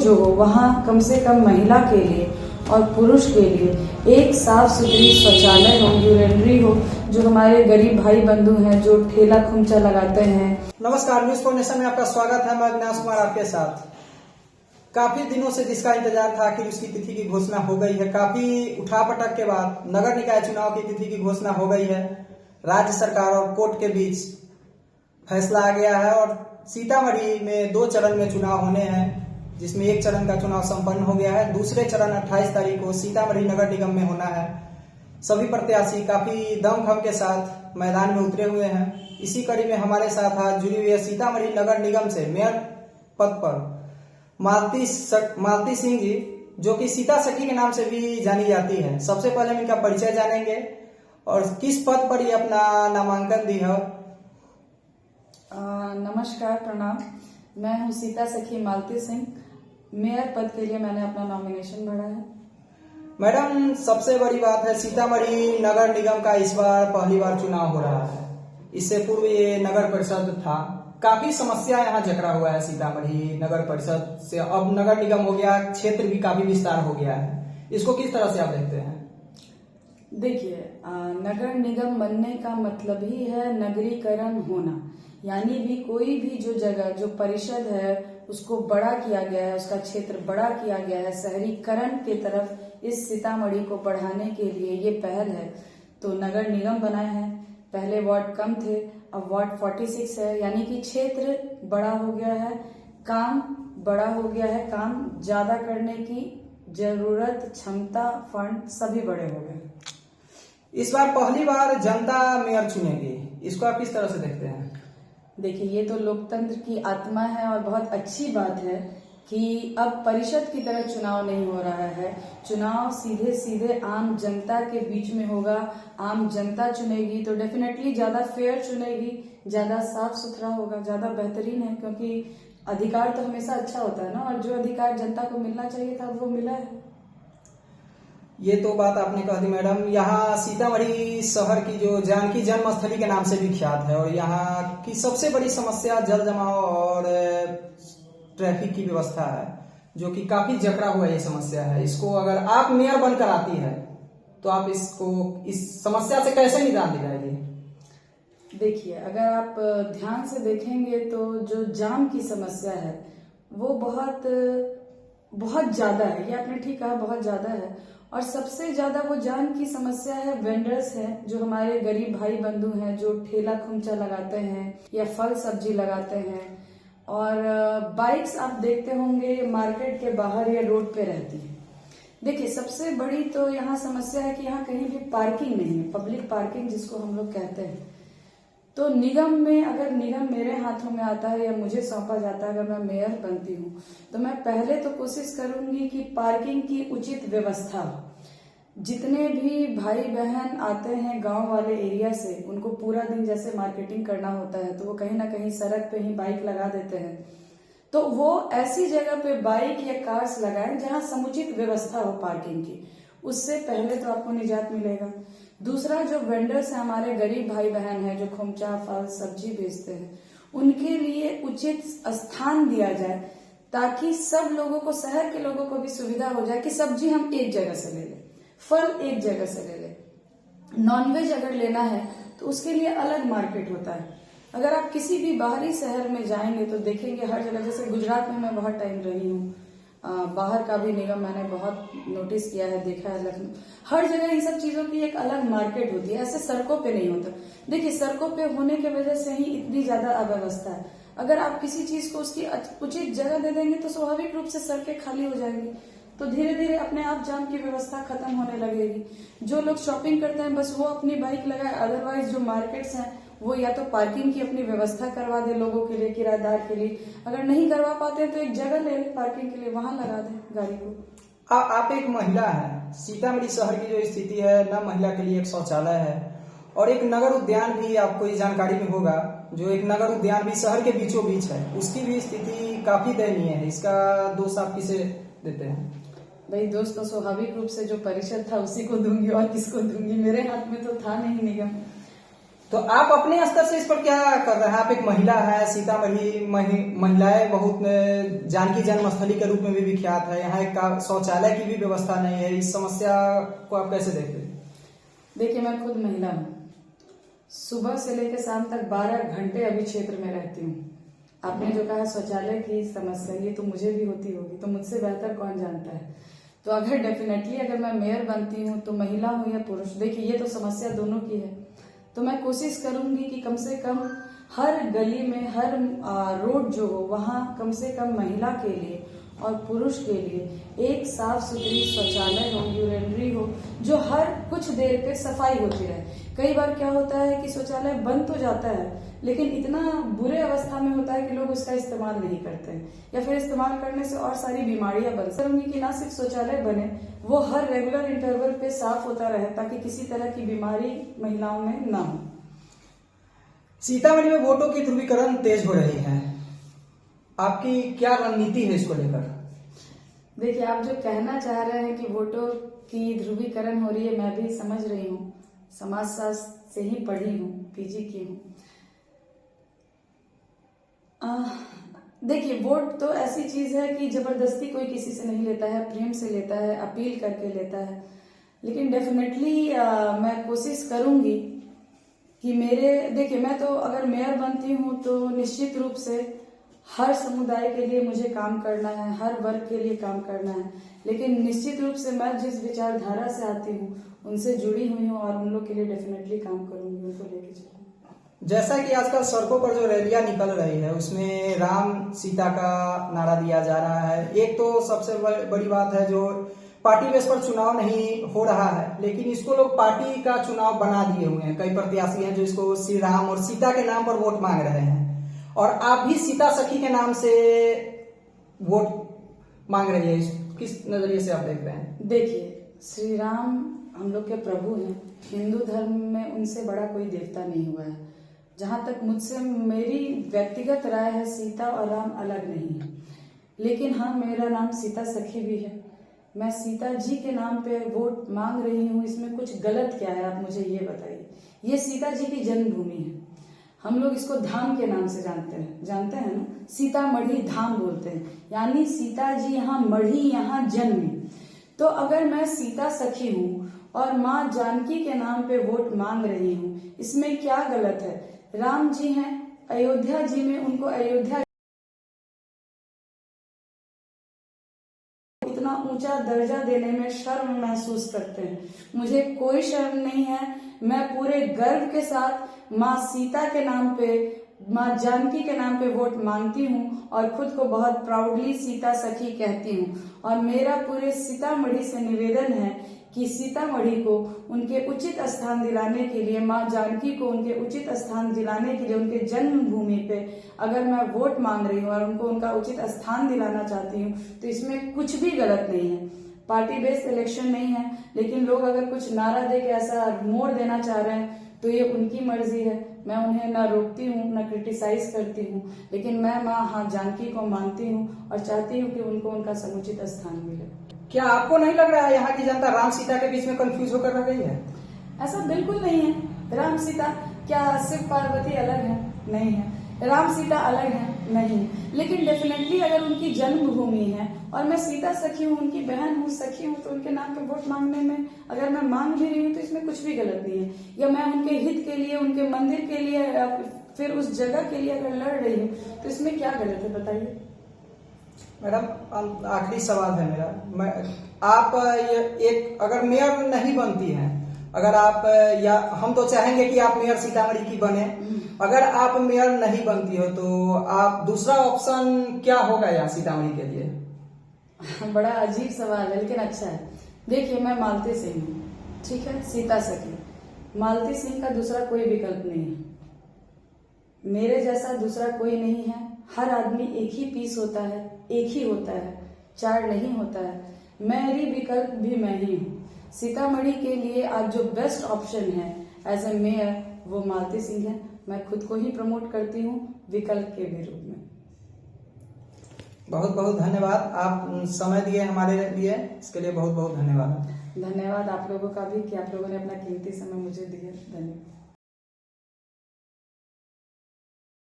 जो वहाँ कम से कम महिला के लिए और पुरुष के लिए एक साफ सुथरी शौचालय हो, यूरिनरी हो, जो हमारे गरीब भाई बंधु हैं जो ठेला खुमचा लगाते हैं। नमस्कार, न्यूज फाउंडेशन में आपका स्वागत है। मैं अविनाश कुमार आपके साथ। काफी दिनों से जिसका इंतजार था आखिर उसकी तिथि की घोषणा हो गई है। काफी उठापटक के बाद नगर निकाय चुनाव की तिथि की घोषणा हो गई है। राज्य सरकार और कोर्ट के बीच फैसला आ गया है और सीतामढ़ी में 2 चरण में चुनाव होने हैं, जिसमें एक चरण का चुनाव संपन्न हो गया है। दूसरे चरण 28 तारीख को सीतामढ़ी नगर निगम में होना है। सभी प्रत्याशी काफी दमखम के साथ मैदान में उतरे हुए हैं। इसी कड़ी में हमारे साथ आज जुड़ी हुई है सीतामढ़ी नगर निगम से मेयर पद पर मालती सिंह जी, जो कि सीता सखी के नाम से भी जानी जाती है। सबसे पहले हम इनका परिचय जानेंगे और किस पद पर ये अपना नामांकन दी है। नमस्कार, प्रणाम। मैं हूँ सीता सखी मालती सिंह। मेयर पद के लिए मैंने अपना नॉमिनेशन भरा है। मैडम, सबसे बड़ी बात है सीतामढ़ी नगर निगम का इस बार पहली बार चुनाव हो रहा है। इससे पूर्व ये नगर परिषद था। काफी समस्या यहाँ जकड़ा हुआ है सीतामढ़ी नगर परिषद से। अब नगर निगम हो गया, क्षेत्र भी काफी विस्तार हो गया है। इसको किस तरह से आप देखते हैं? देखिए, नगर निगम बनने का मतलब ही है नगरीकरण होना, यानी भी कोई भी जो जगह जो परिषद है उसको बड़ा किया गया है, उसका क्षेत्र बड़ा किया गया है। शहरीकरण की तरफ इस सीतामढ़ी को बढ़ाने के लिए ये पहल है, तो नगर निगम बनाए हैं। पहले वार्ड कम थे, अब वार्ड 46 है, यानी कि क्षेत्र बड़ा हो गया है, काम बड़ा हो गया है, काम ज्यादा करने की जरूरत, क्षमता, फंड सभी बड़े हो गए। इस बार पहली बार जनता मेयर चुनेगी, इसको आप किस तरह से देखते हैं? देखिए, ये तो लोकतंत्र की आत्मा है और बहुत अच्छी बात है कि अब परिषद की तरह चुनाव नहीं हो रहा है। चुनाव सीधे सीधे आम जनता के बीच में होगा। आम जनता चुनेगी तो डेफिनेटली ज्यादा फेयर चुनेगी, ज्यादा साफ सुथरा होगा, ज्यादा बेहतरीन है, क्योंकि अधिकार तो हमेशा अच्छा होता है ना, और जो अधिकार जनता को मिलना चाहिए था वो मिला है। ये तो बात आपने कह दी मैडम। यहाँ सीतामढ़ी शहर की जो जानकी जन्मस्थली के नाम से विख्यात है और यहाँ की सबसे बड़ी समस्या जल जमाव और ट्रैफिक की व्यवस्था है, जो कि काफी जकड़ा हुआ ये समस्या है। इसको अगर आप मेयर बनकर आती है तो आप इस समस्या से कैसे निदान दिलाएगी? देखिए, अगर आप ध्यान से देखेंगे तो जो जाम की समस्या है वो बहुत ज्यादा है। ये आपने ठीक कहा, बहुत ज्यादा है। और सबसे ज्यादा वो जाम की समस्या है वेंडर्स हैं, जो हमारे गरीब भाई बंधु हैं, जो ठेला खुमचा लगाते हैं या फल सब्जी लगाते हैं। और बाइक्स आप देखते होंगे मार्केट के बाहर या रोड पे रहती है। देखिए, सबसे बड़ी तो यहाँ समस्या है कि यहाँ कहीं भी पार्किंग नहीं है, पब्लिक पार्किंग जिसको हम लोग कहते हैं। तो निगम में अगर निगम मेरे हाथों में आता है या मुझे सौंपा जाता है, अगर मैं मेयर बनती हूँ, तो मैं पहले तो कोशिश करूंगी कि पार्किंग की उचित व्यवस्था। जितने भी भाई बहन आते हैं गांव वाले एरिया से, उनको पूरा दिन जैसे मार्केटिंग करना होता है तो वो कहीं ना कहीं सड़क पे ही बाइक लगा देते हैं। तो वो ऐसी जगह पे बाइक या कार्स लगाएं जहां समुचित व्यवस्था हो पार्किंग की। उससे पहले तो आपको निजात मिलेगा। दूसरा, जो वेंडर्स हैं, हमारे गरीब भाई बहन हैं जो खुमचा फल सब्जी बेचते हैं, उनके लिए उचित स्थान दिया जाए, ताकि सब लोगों को, शहर के लोगों को भी सुविधा हो जाए कि सब्जी हम एक जगह से ले लें, फल एक जगह से ले लें। नॉनवेज अगर लेना है तो उसके लिए अलग मार्केट होता है। अगर आप किसी भी बाहरी शहर में जाएंगे तो देखेंगे हर जगह, जैसे गुजरात में मैं बहुत टाइम रही हूँ, बाहर का भी निगम मैंने बहुत नोटिस किया है, देखा है, लखनऊ, हर जगह इन सब चीजों की एक अलग मार्केट होती है। ऐसे सड़कों पे नहीं होता। देखिए, सड़कों पे होने की वजह से ही इतनी ज्यादा अव्यवस्था है। अगर आप किसी चीज को उसकी उचित जगह दे देंगे तो स्वाभाविक रूप से सड़कें खाली हो जाएंगी, तो धीरे धीरे अपने आप जाम की व्यवस्था खत्म होने लगेगी। जो लोग शॉपिंग करते हैं बस वो अपनी बाइक लगाए, अदरवाइज जो मार्केट्स हैं वो या तो पार्किंग की अपनी व्यवस्था करवा दे लोगों के लिए, किराएदार के लिए। अगर नहीं करवा पाते तो एक जगह ले ले पार्किंग के लिए, वहां लगा दे गाड़ी को। आप एक महिला है। सीतामढ़ी शहर की जो स्थिति है, न महिला के लिए एक शौचालय है और एक नगर उद्यान भी, आपको इस जानकारी में होगा, जो एक नगर उद्यान भी शहर के बीचों बीच है, उसकी भी स्थिति काफी दयनीय है। इसका दोष आप किसे देते हैं? भाई, दोस्त तो स्वाभाविक रूप से जो परिषद था उसी को दूंगी, और किसको दूंगी? मेरे हाथ में तो था नहीं निगम। तो आप अपने स्तर से इस पर क्या कर रहे हैं? आप एक महिला है, सीतामढ़ी महिलाएं बहुत जानकी जन्मस्थली के रूप में भी विख्यात है। यहाँ एक शौचालय की भी व्यवस्था नहीं है। इस समस्या को आप कैसे देखते हैं? देखिए, मैं खुद महिला हूँ। सुबह से लेकर शाम तक 12 घंटे अभी क्षेत्र में रहती हूँ। आपने जो कहा शौचालय की समस्या, ये तो मुझे भी होती होगी, तो मुझसे बेहतर कौन जानता है। तो अगर डेफिनेटली अगर मैं मेयर बनती हूँ तो महिला हूँ या पुरुष, देखिए ये तो समस्या दोनों की है। तो मैं कोशिश करूंगी कि कम से कम हर गली में, हर रोड जो हो वहाँ कम से कम महिला के लिए और पुरुष के लिए एक साफ सुथरी शौचालय हो, यूरिनरी हो, जो हर कुछ देर पे सफाई होती रहे। कई बार क्या होता है कि शौचालय बंद तो जाता है लेकिन इतना बुरे अवस्था में होता है कि लोग उसका इस्तेमाल नहीं करते हैं, या फिर इस्तेमाल करने से और सारी बीमारियां बन सकती। कि ना सिर्फ शौचालय बने, वो हर रेगुलर इंटरवल पे साफ होता रहे ताकि किसी तरह की बीमारी महिलाओं में ना हो। सीतामढ़ी में वोटों की ध्रुवीकरण तेज हो रही है, आपकी क्या रणनीति है इसको लेकर? देखिए, आप जो कहना चाह रहे हैं कि वोटों की ध्रुवीकरण हो रही है, मैं भी समझ रही हूँ। समाजशास्त्र से ही पढ़ी हूँ, पीजी की हूँ। देखिए, वोट तो ऐसी चीज है कि जबरदस्ती कोई किसी से नहीं लेता है, प्रेम से लेता है, अपील करके लेता है। लेकिन डेफिनेटली मैं कोशिश करूंगी कि देखिए, मैं तो अगर मेयर बनती हूँ तो निश्चित रूप से हर समुदाय के लिए मुझे काम करना है, हर वर्ग के लिए काम करना है। लेकिन निश्चित रूप से मैं जिस विचारधारा से आती हूँ उनसे जुड़ी हुई हूँ और उन लोग के लिए डेफिनेटली काम करूंगी, उनको लेके चलूंगी। जैसा कि आजकल सड़कों पर जो रैलियां निकल रही है उसमें राम सीता का नारा दिया जा रहा है। एक तो सबसे बड़ी बात है जो पार्टी बेस पर चुनाव नहीं हो रहा है, लेकिन इसको लोग पार्टी का चुनाव बना दिए हुए हैं। कई प्रत्याशी हैं जो इसको श्री राम और सीता के नाम पर वोट मांग रहे हैं, और आप भी सीता सखी के नाम से वोट मांग रही है। किस नजरिए से आप देख रहे हैं? देखिए, श्री राम हम लोग के प्रभु हैं। हिंदू धर्म में उनसे बड़ा कोई देवता नहीं हुआ है। जहां तक मुझसे मेरी व्यक्तिगत राय है, सीता और राम अलग नहीं है। लेकिन हाँ, मेरा नाम सीता सखी भी है। मैं सीता जी के नाम पे वोट मांग रही हूँ, इसमें कुछ गलत क्या है आप मुझे ये बताइए। ये सीता जी की जन्मभूमि है। हम लोग इसको धाम के नाम से जानते हैं ना, सीतामढ़ी धाम बोलते हैं, यानी सीता जी यहाँ मढ़ी, यहाँ जन्मी। तो अगर मैं सीता सखी हूँ और माँ जानकी के नाम पे वोट मांग रही हूँ, इसमें क्या गलत है? राम जी हैं अयोध्या जी में, उनको अयोध्या इतना ऊंचा दर्जा देने में शर्म महसूस करते हैं। मुझे कोई शर्म नहीं है। मैं पूरे गर्व के साथ माँ सीता के नाम पे, माँ जानकी के नाम पे वोट मांगती हूँ और खुद को बहुत प्राउडली सीता सखी कहती हूँ। और मेरा पूरे सीतामढ़ी से निवेदन है कि सीतामढ़ी को उनके उचित स्थान दिलाने के लिए, माँ जानकी को उनके उचित स्थान दिलाने के लिए, उनके जन्मभूमि पे अगर मैं वोट मांग रही हूँ और उनको उनका उचित स्थान दिलाना चाहती हूँ तो इसमें कुछ भी गलत नहीं है। पार्टी बेस्ड इलेक्शन नहीं है, लेकिन लोग अगर कुछ नारा दे के ऐसा मोड़ देना चाह रहे हैं तो ये उनकी मर्जी है। मैं उन्हें ना रोकती हूँ ना क्रिटिसाइज करती हूँ, लेकिन मैं माँ जानकी को मानती हूँ और चाहती हूँ कि उनको उनका समुचित स्थान मिले। क्या आपको नहीं लग रहा है यहाँ की जनता राम सीता के बीच में कंफ्यूज होकर रह गई है? ऐसा बिल्कुल नहीं है। राम सीता क्या शिव पार्वती अलग है? नहीं है। राम सीता अलग है? नहीं। लेकिन डेफिनेटली अगर उनकी जन्मभूमि है और मैं सीता सखी हूँ, उनकी बहन हूँ, सखी हूँ, तो उनके नाम पे वोट मांगने में अगर मैं मांग भी रही हूँ तो इसमें कुछ भी गलत नहीं है। या मैं उनके हित के लिए, उनके मंदिर के लिए, फिर उस जगह के लिए अगर लड़ रही हूँ तो इसमें क्या गलत है बताइए। मैडम, आखिरी सवाल है मेरा। आप एक अगर मेयर नहीं बनती हैं, अगर आप, या हम तो चाहेंगे कि आप मेयर सीतामढ़ी की बने, अगर आप मेयर नहीं बनती हो तो आप दूसरा ऑप्शन क्या होगा यहाँ सीतामढ़ी के लिए? बड़ा अजीब सवाल है लेकिन अच्छा है। देखिए, मैं मालती सिंह हूँ, ठीक है, सीता सखी। मालती सिंह का दूसरा कोई विकल्प नहीं है। मेरे जैसा दूसरा कोई नहीं है। हर आदमी एक ही पीस होता है, एक ही होता है, चार नहीं होता है। मेरी विकल्प भी मैं ही हूँ। सीतामढ़ी के लिए आज जो बेस्ट ऑप्शन है एज ए मेयर वो मालती सिंह है। मैं खुद को ही प्रमोट करती हूँ विकल्प के भी रूप में। बहुत बहुत धन्यवाद, आप समय दिए हमारे लिए, इसके लिए बहुत बहुत धन्यवाद। धन्यवाद आप लोगों का भी कि आप लोगों ने अपना कीमती समय मुझे दिया। धन्यवाद।